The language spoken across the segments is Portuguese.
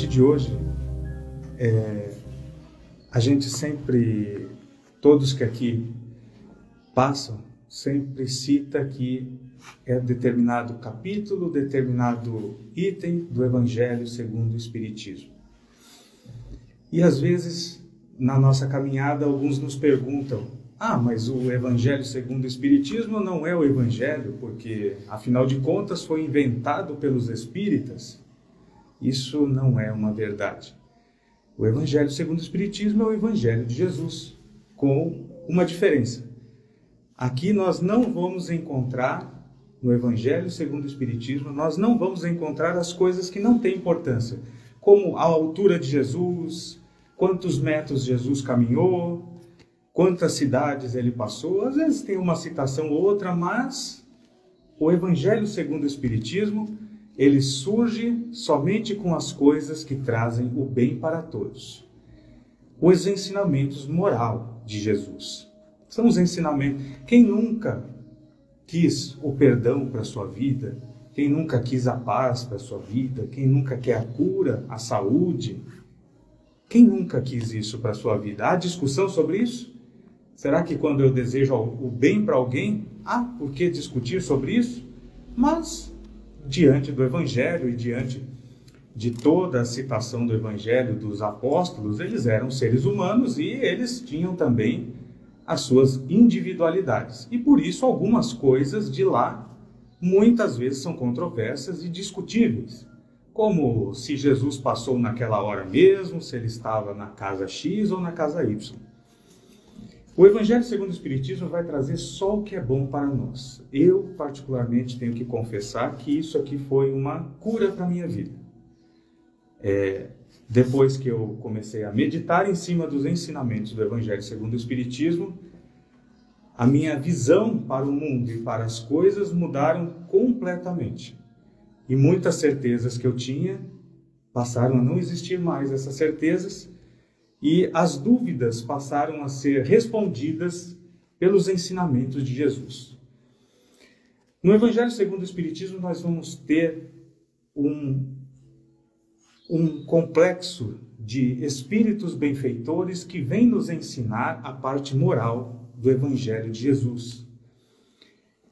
noite de hoje, a gente sempre, todos que aqui passam, sempre cita que é determinado capítulo, determinado item do Evangelho segundo o Espiritismo. E às vezes, na nossa caminhada, alguns nos perguntam: mas o Evangelho segundo o Espiritismo não é o Evangelho, porque, afinal de contas, foi inventado pelos espíritas. Isso não é uma verdade. O Evangelho segundo o Espiritismo é o Evangelho de Jesus, com uma diferença. Aqui nós não vamos encontrar, no Evangelho segundo o Espiritismo, nós não vamos encontrar as coisas que não têm importância, como a altura de Jesus, quantos metros Jesus caminhou, quantas cidades ele passou. Às vezes tem uma citação ou outra, mas o Evangelho segundo o Espiritismo, ele surge somente com as coisas que trazem o bem para todos. Os ensinamentos moral de Jesus. São os ensinamentos. Quem nunca quis o perdão para a sua vida? Quem nunca quis a paz para a sua vida? Quem nunca quer a cura, a saúde? Quem nunca quis isso para a sua vida? Há discussão sobre isso? Será que quando eu desejo o bem para alguém, há por que discutir sobre isso? Mas, diante do Evangelho e diante de toda a citação do Evangelho dos apóstolos, eles eram seres humanos e eles tinham também as suas individualidades. E por isso algumas coisas de lá muitas vezes são controversas e discutíveis. Como se Jesus passou naquela hora mesmo, se ele estava na casa X ou na casa Y. O Evangelho segundo o Espiritismo vai trazer só o que é bom para nós. Eu, particularmente, tenho que confessar que isso aqui foi uma cura para a minha vida. Depois que eu comecei a meditar em cima dos ensinamentos do Evangelho segundo o Espiritismo, a minha visão para o mundo e para as coisas mudaram completamente. E muitas certezas que eu tinha passaram a não existir mais, essas certezas, e as dúvidas passaram a ser respondidas pelos ensinamentos de Jesus. No Evangelho segundo o Espiritismo, nós vamos ter um complexo de espíritos benfeitores que vem nos ensinar a parte moral do Evangelho de Jesus.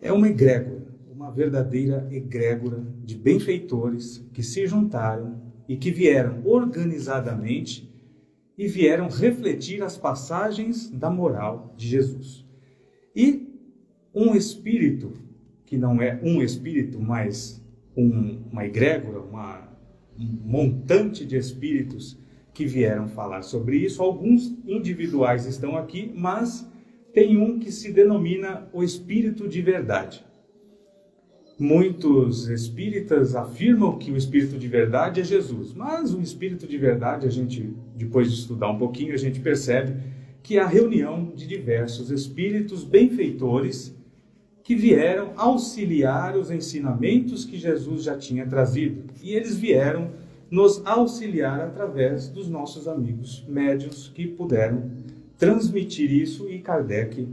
É uma egrégora, uma verdadeira egrégora de benfeitores que se juntaram e que vieram organizadamente e vieram refletir as passagens da moral de Jesus. E um espírito, que não é um espírito, mas uma egrégora, um montante de espíritos que vieram falar sobre isso. Alguns individuais estão aqui, mas tem um que se denomina o Espírito de Verdade. Muitos espíritas afirmam que o Espírito de Verdade é Jesus, mas o Espírito de Verdade, a gente, depois de estudar um pouquinho, a gente percebe que é a reunião de diversos espíritos benfeitores que vieram auxiliar os ensinamentos que Jesus já tinha trazido. E eles vieram nos auxiliar através dos nossos amigos médiuns que puderam transmitir isso, e Kardec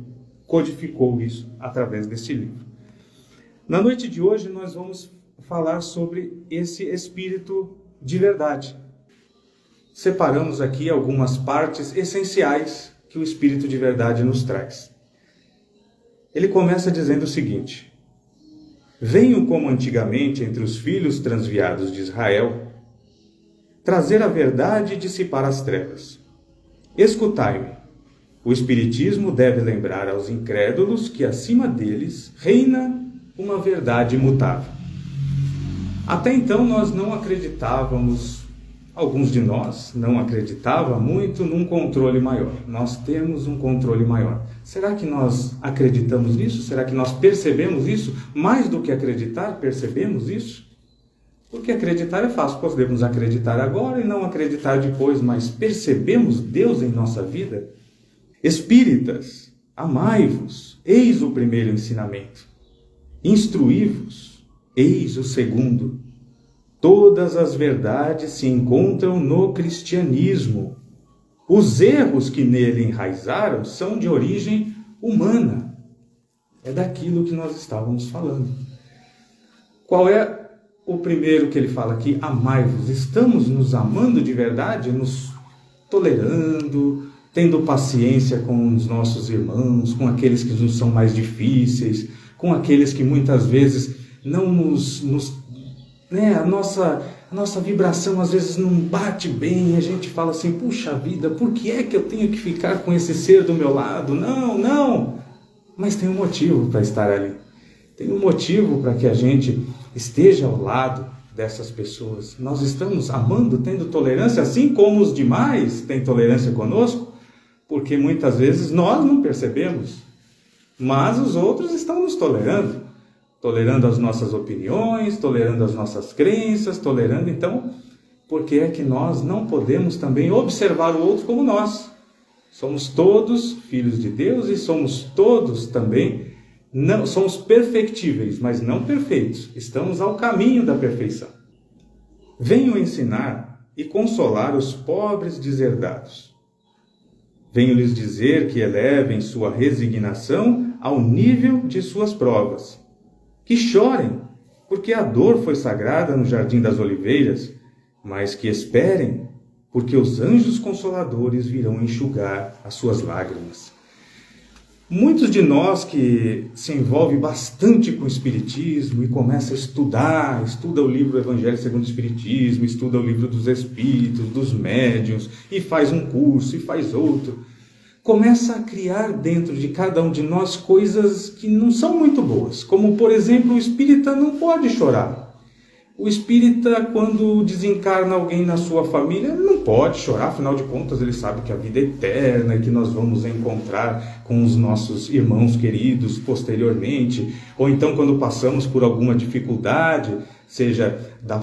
codificou isso através deste livro. Na noite de hoje nós vamos falar sobre esse Espírito de Verdade. Separamos aqui algumas partes essenciais que o Espírito de Verdade nos traz. Ele começa dizendo o seguinte: venho como antigamente entre os filhos transviados de Israel, trazer a verdade e dissipar as trevas. Escutai-me. O Espiritismo deve lembrar aos incrédulos que acima deles reina uma verdade imutável. Até então nós não acreditávamos, alguns de nós não acreditavam muito num controle maior. Nós temos um controle maior. Será que nós acreditamos nisso? Será que nós percebemos isso? Mais do que acreditar, percebemos isso? Porque acreditar é fácil, podemos acreditar agora e não acreditar depois, mas percebemos Deus em nossa vida? Espíritas, amai-vos, eis o primeiro ensinamento. Instruí-vos, eis o segundo. Todas as verdades se encontram no cristianismo. Os erros que nele enraizaram são de origem humana. É daquilo que nós estávamos falando. Qual é o primeiro que ele fala aqui, amai-vos. Estamos nos amando de verdade, nos tolerando, tendo paciência com os nossos irmãos, com aqueles que nos são mais difíceis, com aqueles que muitas vezes não a nossa vibração às vezes não bate bem, e a gente fala assim, puxa vida, por que é que eu tenho que ficar com esse ser do meu lado? Não, mas tem um motivo para estar ali. Tem um motivo para que a gente esteja ao lado dessas pessoas. Nós estamos amando, tendo tolerância, assim como os demais têm tolerância conosco, porque muitas vezes nós não percebemos, mas os outros estão nos tolerando. Tolerando as nossas opiniões, tolerando as nossas crenças, tolerando, então, por que é que nós não podemos também observar o outro como nós? Somos todos filhos de Deus e somos todos também, não somos perfectíveis, mas não perfeitos. Estamos ao caminho da perfeição. Venho ensinar e consolar os pobres deserdados. Venho lhes dizer que elevem sua resignação ao nível de suas provas. Que chorem, porque a dor foi sagrada no Jardim das Oliveiras, mas que esperem, porque os anjos consoladores virão enxugar as suas lágrimas. Muitos de nós que se envolvem bastante com o Espiritismo e começa a estuda o livro Evangelho segundo o Espiritismo, estuda o livro dos Espíritos, dos Médiuns, e faz um curso, e faz outro, começa a criar dentro de cada um de nós coisas que não são muito boas. Como, por exemplo, o espírita não pode chorar. O espírita, quando desencarna alguém na sua família, não pode chorar, afinal de contas ele sabe que a vida é eterna e que nós vamos encontrar com os nossos irmãos queridos posteriormente, ou então quando passamos por alguma dificuldade, seja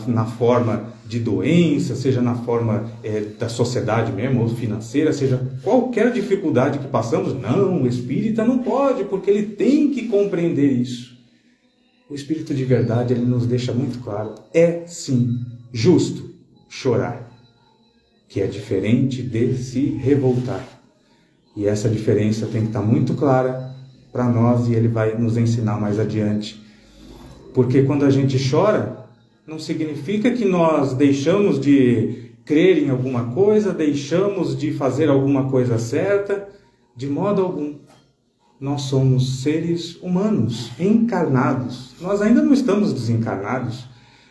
na forma de doença, seja na forma da sociedade mesmo, ou financeira, seja qualquer dificuldade que passamos, não, o espírita não pode, porque ele tem que compreender isso. O Espírito de verdade, ele nos deixa muito claro, é sim justo chorar, que é diferente de se revoltar. E essa diferença tem que estar muito clara para nós e ele vai nos ensinar mais adiante. Porque quando a gente chora, não significa que nós deixamos de crer em alguma coisa, deixamos de fazer alguma coisa certa, de modo algum. Nós somos seres humanos, encarnados. Nós ainda não estamos desencarnados.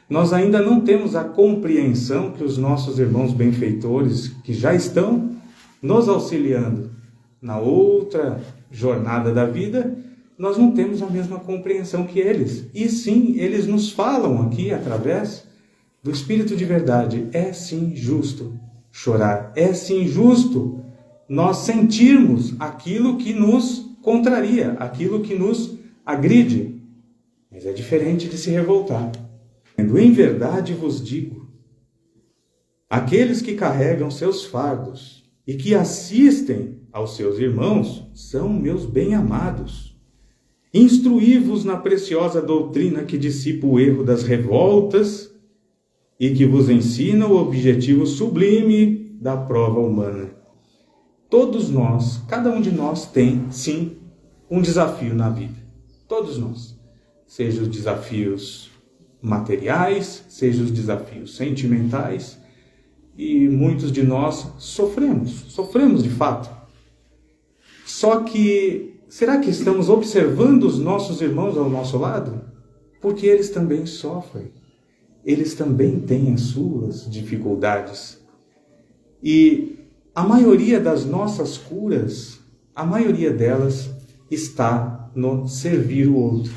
Nós ainda não temos a compreensão que os nossos irmãos benfeitores, que já estão nos auxiliando na outra jornada da vida, nós não temos a mesma compreensão que eles. E sim, eles nos falam aqui, através do Espírito de verdade, é sim justo chorar. É sim justo nós sentirmos aquilo que nos contraria, aquilo que nos agride. Mas é diferente de se revoltar. Em verdade vos digo, aqueles que carregam seus fardos e que assistem aos seus irmãos são meus bem-amados. Instruí-vos na preciosa doutrina que dissipa o erro das revoltas e que vos ensina o objetivo sublime da prova humana. Todos nós, cada um de nós tem, sim, um desafio na vida. Todos nós. Seja os desafios materiais, seja os desafios sentimentais. E muitos de nós sofremos de fato. Só que, será que estamos observando os nossos irmãos ao nosso lado? Porque eles também sofrem. Eles também têm as suas dificuldades. E a maioria das nossas curas, a maioria delas está no servir o outro,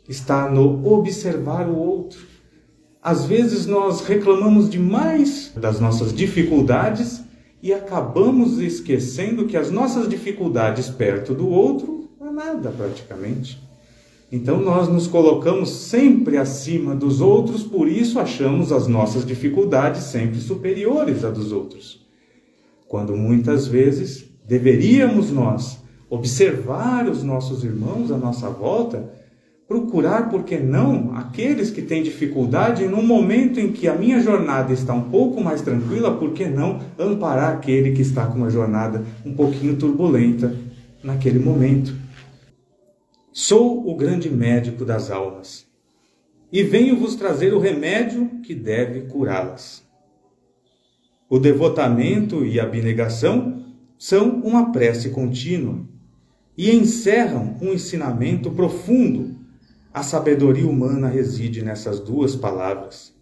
está no observar o outro. Às vezes nós reclamamos demais das nossas dificuldades e acabamos esquecendo que as nossas dificuldades perto do outro não é nada praticamente. Então nós nos colocamos sempre acima dos outros, por isso achamos as nossas dificuldades sempre superiores à dos outros. Quando muitas vezes deveríamos nós observar os nossos irmãos à nossa volta, procurar, por que não, aqueles que têm dificuldade, e no momento em que a minha jornada está um pouco mais tranquila, por que não amparar aquele que está com uma jornada um pouquinho turbulenta naquele momento. Sou o grande médico das almas. e venho vos trazer o remédio que deve curá-las. O devotamento e a abnegação são uma prece contínua e encerram um ensinamento profundo. A sabedoria humana reside nessas duas palavras.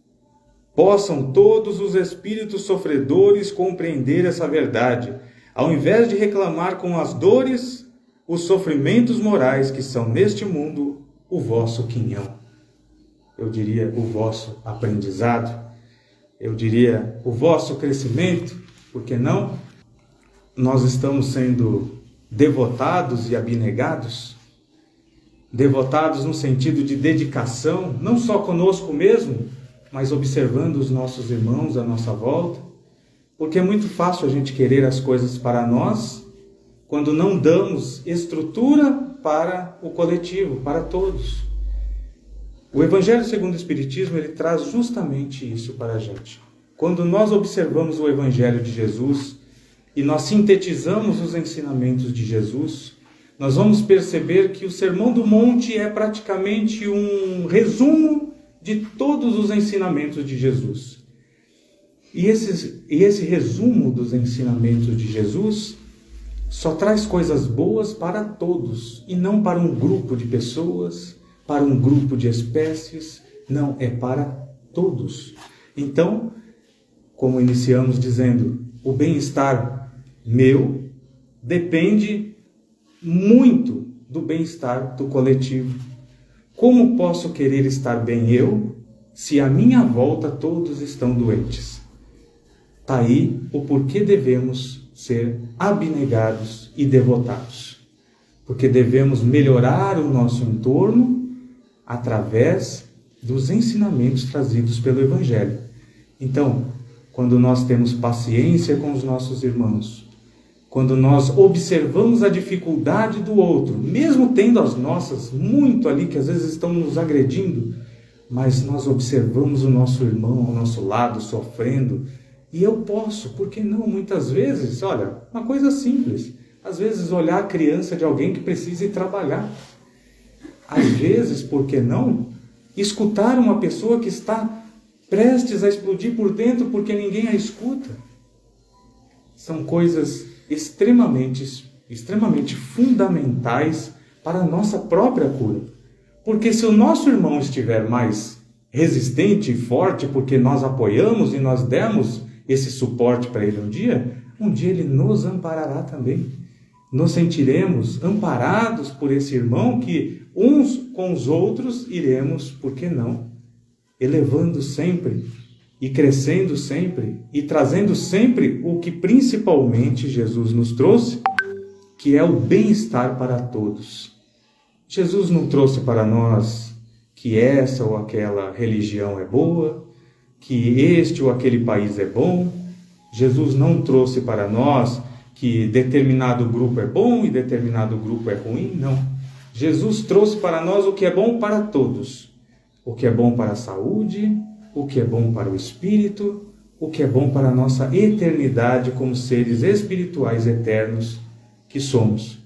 Possam todos os espíritos sofredores compreender essa verdade, ao invés de reclamar com as dores, os sofrimentos morais que são neste mundo o vosso quinhão. Eu diria o vosso aprendizado, eu diria o vosso crescimento, porque não? Nós estamos sendo devotados e abnegados, devotados no sentido de dedicação, não só conosco mesmo, mas observando os nossos irmãos à nossa volta, porque é muito fácil a gente querer as coisas para nós, quando não damos estrutura para o coletivo, para todos. O Evangelho segundo o Espiritismo, ele traz justamente isso para a gente. Quando nós observamos o Evangelho de Jesus e nós sintetizamos os ensinamentos de Jesus, nós vamos perceber que o Sermão do Monte é praticamente um resumo de todos os ensinamentos de Jesus. E esse resumo dos ensinamentos de Jesus só traz coisas boas para todos, e não para um grupo de pessoas, para um grupo de espécies, não, é para todos. Então, como iniciamos dizendo, o bem-estar meu depende muito do bem-estar do coletivo. Como posso querer estar bem eu, se à minha volta todos estão doentes? Está aí o porquê devemos ser abnegados e devotados. Porque devemos melhorar o nosso entorno através dos ensinamentos trazidos pelo Evangelho. Então, quando nós temos paciência com os nossos irmãos, quando nós observamos a dificuldade do outro, mesmo tendo as nossas muito ali, que às vezes estão nos agredindo, mas nós observamos o nosso irmão ao nosso lado sofrendo, e eu posso, por que não? Muitas vezes, olha, uma coisa simples, às vezes olhar a criança de alguém que precisa ir trabalhar. Às vezes, por que não? Escutar uma pessoa que está prestes a explodir por dentro porque ninguém a escuta. São coisas extremamente fundamentais para a nossa própria cura. Porque se o nosso irmão estiver mais resistente e forte porque nós apoiamos e nós demos esse suporte para ele um dia ele nos amparará também. Nos sentiremos amparados por esse irmão que uns com os outros iremos, por que não, elevando sempre e crescendo sempre e trazendo sempre o que principalmente Jesus nos trouxe, que é o bem-estar para todos. Jesus não trouxe para nós que essa ou aquela religião é boa, que este ou aquele país é bom. Jesus não trouxe para nós que determinado grupo é bom e determinado grupo é ruim, não. Jesus trouxe para nós o que é bom para todos. O que é bom para a saúde, o que é bom para o espírito, o que é bom para a nossa eternidade como seres espirituais eternos que somos.